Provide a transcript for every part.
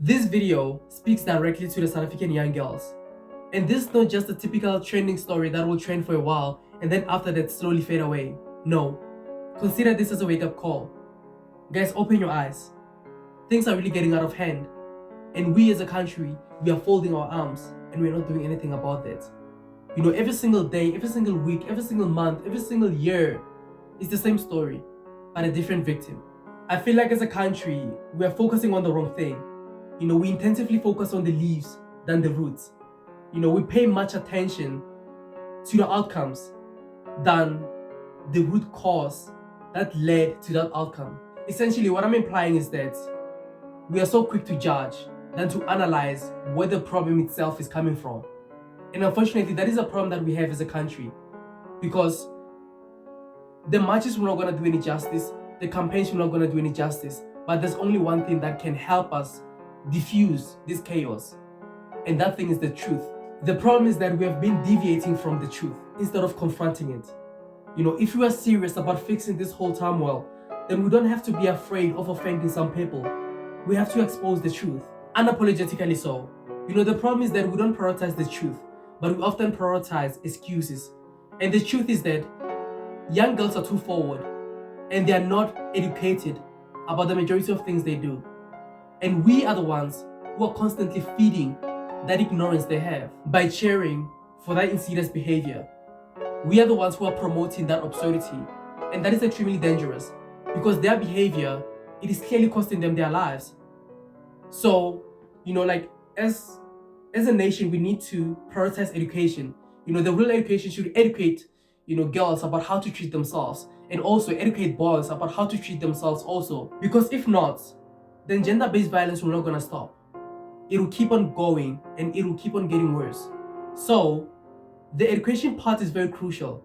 This video speaks directly to the South African young girls. And this is not just a typical trending story that will trend for a while and then after that slowly fade away. No. Consider this as a wake-up call. Guys, open your eyes. Things are really getting out of hand. And we as a country, we are folding our arms and we're not doing anything about that. You know, every single day, every single week, every single month, every single year, it's the same story, but a different victim. I feel like as a country, we are focusing on the wrong thing. You know, we intensively focus on the leaves than the roots. You know, we pay much attention to the outcomes than the root cause that led to that outcome. Essentially, what I'm implying is that we are so quick to judge than to analyze where the problem itself is coming from. And unfortunately, that is a problem that we have as a country, because the marches were not going to do any justice, the campaigns were not going to do any justice, but there's only one thing that can help us diffuse this chaos, and that thing is the truth. The problem is that we have been deviating from the truth instead of confronting it. You know, if we are serious about fixing this whole turmoil, then we don't have to be afraid of offending some people. We have to expose the truth, unapologetically so. You know, the problem is that we don't prioritize the truth, but we often prioritize excuses. And the truth is that young girls are too forward and they are not educated about the majority of things they do. And we are the ones who are constantly feeding that ignorance they have by cheering for that insidious behavior. We are the ones who are promoting that absurdity, and that is extremely dangerous because their behavior, it is clearly costing them their lives. So, you know, like as a nation, we need to prioritize education. You know, the real education should educate, you know, girls about how to treat themselves, and also educate boys about how to treat themselves also. Because if not, then gender-based violence will not gonna stop. It will keep on going and it will keep on getting worse. So the education part is very crucial,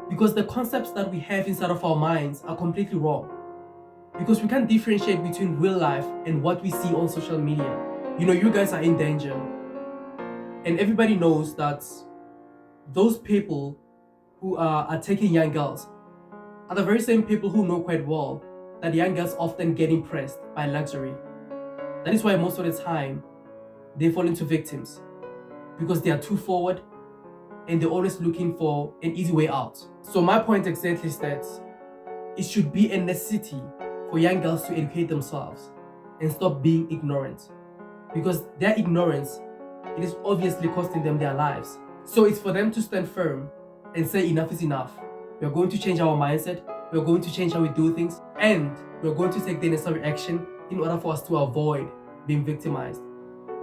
because the concepts that we have inside of our minds are completely wrong. Because we can't differentiate between real life and what we see on social media. You know, you guys are in danger. And everybody knows that those people who are taking young girls are the very same people who know quite well that young girls often get impressed by luxury. That is why most of the time they fall into victims, because they are too forward and they're always looking for an easy way out. So my point exactly is that it should be a necessity for young girls to educate themselves and stop being ignorant, because their ignorance, it is obviously costing them their lives. So it's for them to stand firm and say enough is enough. We're going to change our mindset, we're going to change how we do things, and we're going to take the necessary action in order for us to avoid being victimized.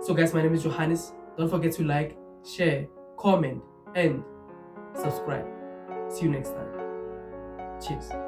So guys, my name is Johannes. Don't forget to like, share, comment, and subscribe. See you next time. Cheers.